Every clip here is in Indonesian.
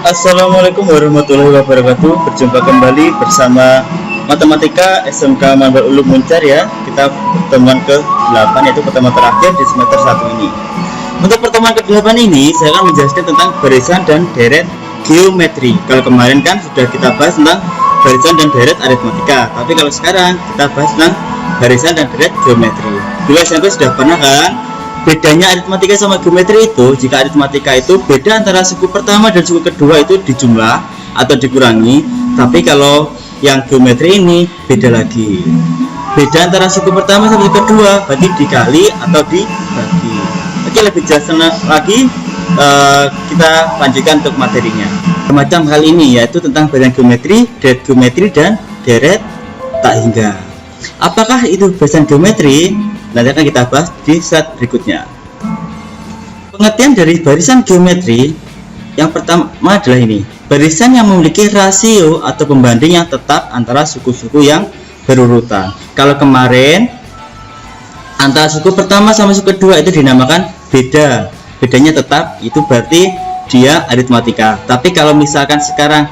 Assalamualaikum warahmatullahi wabarakatuh. Berjumpa kembali bersama Matematika SMK Manggar Ulum Muncar ya. Kita pertemuan ke-8 yaitu pertemuan terakhir di semester 1 ini. Untuk pertemuan ke-8 ini saya akan menjelaskan tentang barisan dan deret geometri. Kalau kemarin kan sudah kita bahas tentang barisan dan deret aritmatika, tapi kalau sekarang kita bahas tentang barisan dan deret geometri. Dulu SMP sudah pernah kan? Bedanya aritmatika sama geometri itu, jika aritmatika itu beda antara suku pertama dan suku kedua itu dijumlah atau dikurangi, tapi kalau yang geometri ini beda lagi. Beda antara suku pertama sama suku kedua berarti dikali atau dibagi. Oke, lebih jelas lagi kita lanjutkan untuk materinya. Semacam hal ini yaitu tentang barisan geometri, deret geometri, dan deret tak hingga. Apakah itu barisan geometri? Nanti akan kita bahas di slide berikutnya. Pengertian dari barisan geometri yang pertama adalah ini: barisan yang memiliki rasio atau pembanding yang tetap antara suku-suku yang berurutan. Kalau kemarin antara suku pertama sama suku kedua itu dinamakan beda, bedanya tetap, itu berarti dia aritmatika. Tapi kalau misalkan sekarang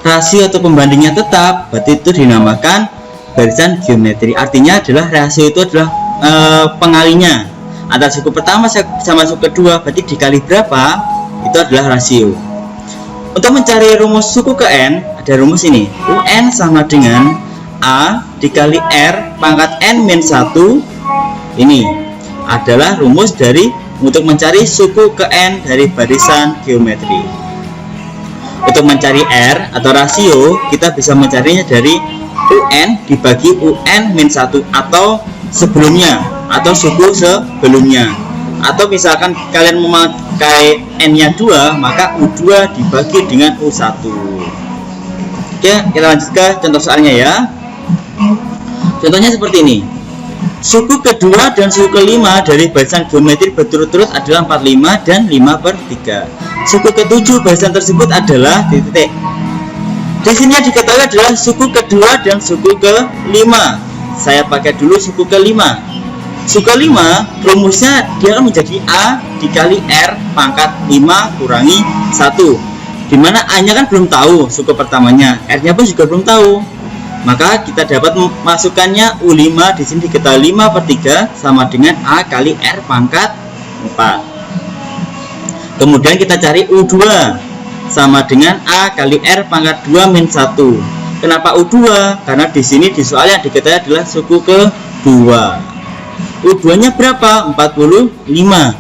rasio atau pembandingnya tetap, berarti itu dinamakan barisan geometri. Artinya adalah rasio itu adalah pengalinya antara suku pertama sama suku kedua, berarti dikali berapa itu adalah rasio. Untuk mencari rumus suku ke n, ada rumus ini: UN sama dengan A dikali R pangkat n min 1. Ini adalah rumus dari untuk mencari suku ke n dari barisan geometri. Untuk mencari R atau rasio, kita bisa mencarinya dari UN dibagi UN min 1 atau sebelumnya, atau suku sebelumnya. Atau misalkan kalian memakai n nya 2, maka U2 dibagi dengan U1. Oke, kita lanjut ke contoh soalnya ya. Contohnya seperti ini: suku kedua dan suku kelima dari barisan geometri berturut-turut adalah 45 dan 5/3. Suku ketujuh barisan tersebut adalah titik. Di sini yang diketahui adalah suku kedua dan suku kelima. Saya pakai dulu suku kelima. Suku kelima rumusnya dia akan menjadi A dikali R pangkat 5 kurangi 1, dimana A nya kan belum tahu suku pertamanya, R nya pun juga belum tahu. Maka kita dapat masukkannya U5 di sini diketahui 5/3 sama dengan A kali R pangkat 4. Kemudian kita cari U2 sama dengan A kali R pangkat 2 min 1. Kenapa U2? Karena di sini di soal yang diketahui adalah suku kedua. U2 nya berapa? 45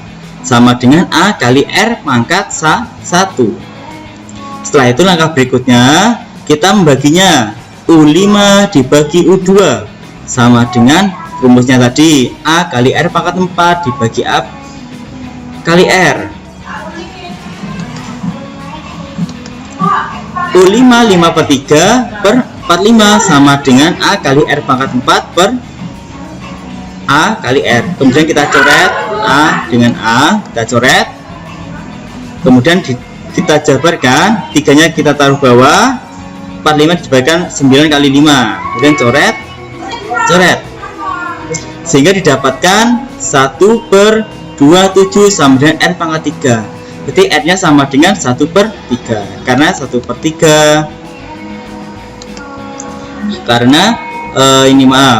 sama dengan A kali R pangkat 1. Setelah itu langkah berikutnya kita membaginya. U5 dibagi U2 sama dengan rumusnya tadi, A kali R pangkat 4 dibagi A kali R. U5 5/3 per 45 sama dengan A kali R pangkat 4 per A kali R. Kemudian kita coret A dengan A, kita coret. Kemudian kita jabarkan, 3-nya kita taruh bawah, 45 dibagikan 9 kali 5. Kemudian coret, sehingga didapatkan 1/27 sama dengan R pangkat 3. Berarti R nya sama dengan 1/3. Karena 1/3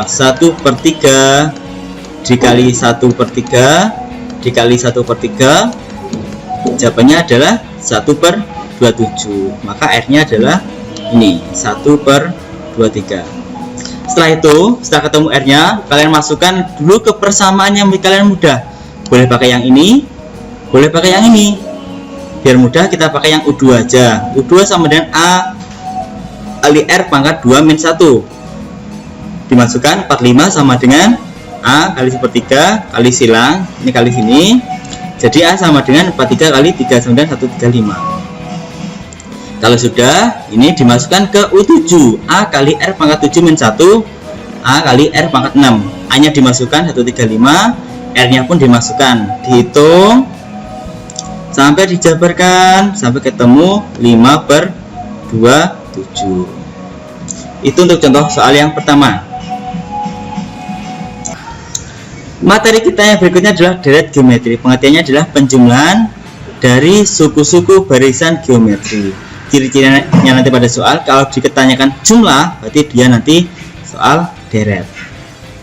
1/3 dikali 1/3 dikali 1/3, jawabannya adalah 1/27. Maka R nya adalah ini 1/23. Setelah itu, setelah ketemu R nya, kalian masukkan dulu ke persamaan yang kalian mudah. Boleh pakai yang ini, boleh pakai yang ini. Biar mudah kita pakai yang U2 aja. U2 sama dengan A kali R pangkat 2 min 1. Dimasukkan 45 sama dengan A kali 1/3 kali silang, ini kali sini. Jadi A sama dengan 43 kali 3 sama dengan 135. Kalau sudah, ini dimasukkan ke U7, A kali R pangkat 7 min 1, A kali R pangkat 6. A nya dimasukkan 135, R nya pun dimasukkan. Dihitung sampai dijabarkan sampai ketemu 5/27. Itu untuk contoh soal yang pertama. Materi kita yang berikutnya adalah deret geometri. Pengertiannya adalah penjumlahan dari suku-suku barisan geometri. Ciri-cirinya nanti pada soal, kalau ditanyakan jumlah berarti dia nanti soal deret.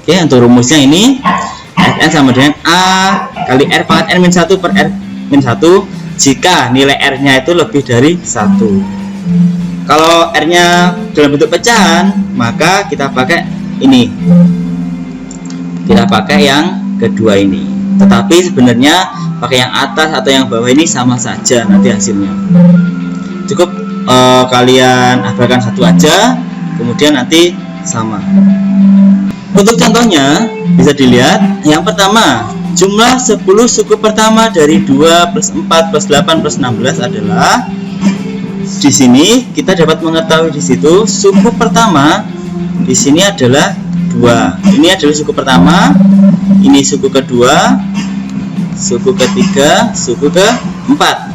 Oke, untuk rumusnya ini Fn sama dengan A kali R pangkat N-1 per R-1 jika nilai R-nya itu lebih dari 1. Kalau R-nya dalam bentuk pecahan, maka kita pakai ini. Kita pakai yang kedua ini. Tetapi sebenarnya pakai yang atas atau yang bawah ini sama saja nanti hasilnya. Cukup kalian abaikan satu aja, kemudian nanti sama. Untuk contohnya bisa dilihat, yang pertama jumlah 10 suku pertama dari 2 plus 4 plus 8 plus 16 adalah, di sini kita dapat mengetahui di situ suku pertama di sini adalah 2. Ini adalah suku pertama, ini suku kedua, suku ketiga, suku keempat.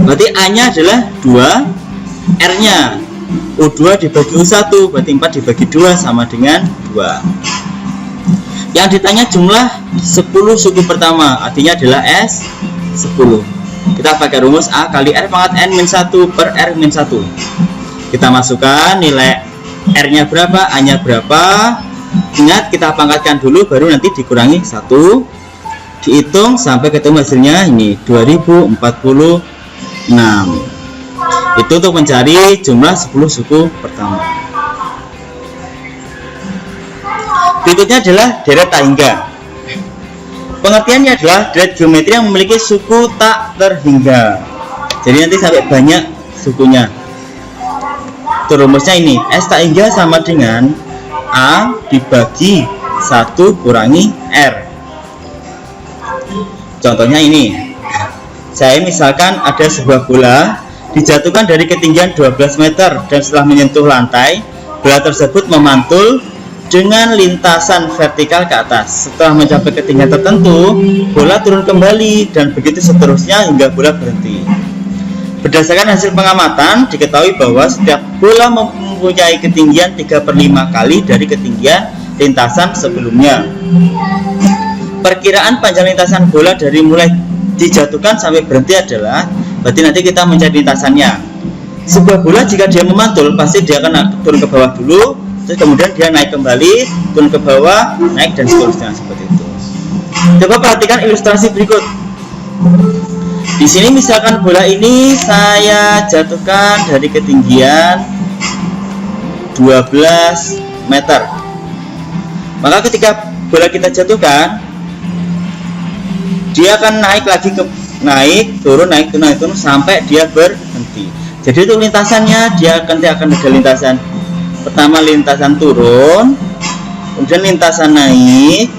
Berarti A-nya adalah 2, R-nya U2 dibagi U1 berarti 4 dibagi 2 sama dengan 2. Yang ditanya jumlah 10 suku pertama, artinya adalah S10. Kita pakai rumus A kali R pangkat N-1 per R-1. Kita masukkan nilai R-nya berapa, A-nya berapa. Ingat, kita pangkatkan dulu baru nanti dikurangi 1. Dihitung sampai ketemu hasilnya ini 2046. Itu untuk mencari jumlah 10 suku pertama. Berikutnya adalah deret tak hingga. Pengertiannya adalah deret geometri yang memiliki suku tak terhingga. Jadi nanti sampai banyak sukunya. Rumusnya ini, S tak hingga sama dengan A dibagi 1 kurangi R. Contohnya ini, saya misalkan ada sebuah bola dijatuhkan dari ketinggian 12 meter dan setelah menyentuh lantai, bola tersebut memantul dengan lintasan vertikal ke atas. Setelah mencapai ketinggian tertentu, bola turun kembali dan begitu seterusnya hingga bola berhenti. Berdasarkan hasil pengamatan, diketahui bahwa setiap bola mempunyai ketinggian 3/5 kali dari ketinggian lintasan sebelumnya. Perkiraan panjang lintasan bola dari mulai dijatuhkan sampai berhenti adalah, berarti nanti kita mencari lintasannya. Sebuah bola jika dia memantul, pasti dia akan turun ke bawah dulu, terus kemudian dia naik kembali, turun ke bawah, naik dan seterusnya seperti itu. Coba perhatikan ilustrasi berikut. Di sini misalkan bola ini saya jatuhkan dari ketinggian 12 meter. Maka ketika bola kita jatuhkan, dia akan naik lagi naik turun sampai dia berhenti. Jadi untuk lintasannya dia nanti akan ada lintasan pertama, lintasan turun, kemudian lintasan naik,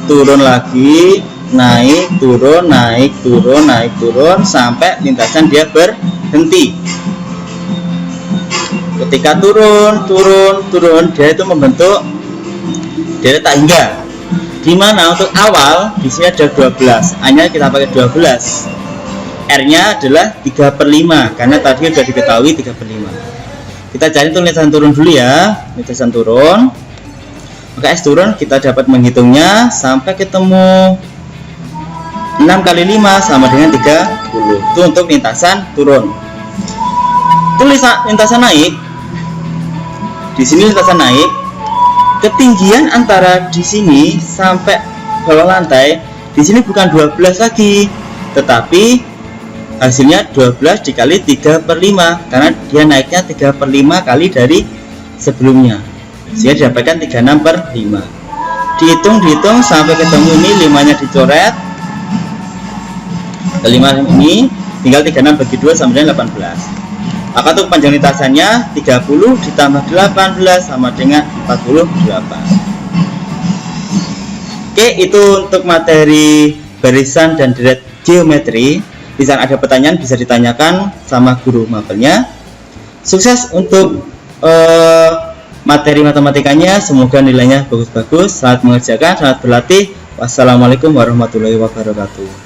turun lagi, naik turun, naik turun, naik turun sampai lintasan dia berhenti. Ketika turun dia itu membentuk deret tak hingga. Dimana untuk awal di sini ada 12, A-nya kita pakai 12, R-nya adalah 3/5 karena tadi sudah diketahui 3/5. Kita cari untuk lintasan turun dulu ya, lintasan turun. Maka S turun kita dapat menghitungnya sampai ketemu 6 kali 5 sama dengan 30. Itu untuk lintasan turun. Tulis lintasan naik. Di sini lintasan naik. Ketinggian antara di sini sampai bawah lantai di sini bukan 12 lagi, tetapi hasilnya 12 dikali 3/5 karena dia naiknya 3/5 kali dari sebelumnya, sehingga didapatkan 36/5. Dihitung sampai ketemu ini, 5-nya dicoret, 5 ini tinggal 36 bagi 2 sama dengan 18. Maka untuk panjang lintasannya 30 ditambah 18 sama dengan 48. Oke, itu untuk materi barisan dan deret geometri. Di sana ada pertanyaan bisa ditanyakan sama guru mapelnya. Sukses untuk materi matematikanya, semoga nilainya bagus-bagus. Selamat mengerjakan, selamat berlatih. Wassalamualaikum warahmatullahi wabarakatuh.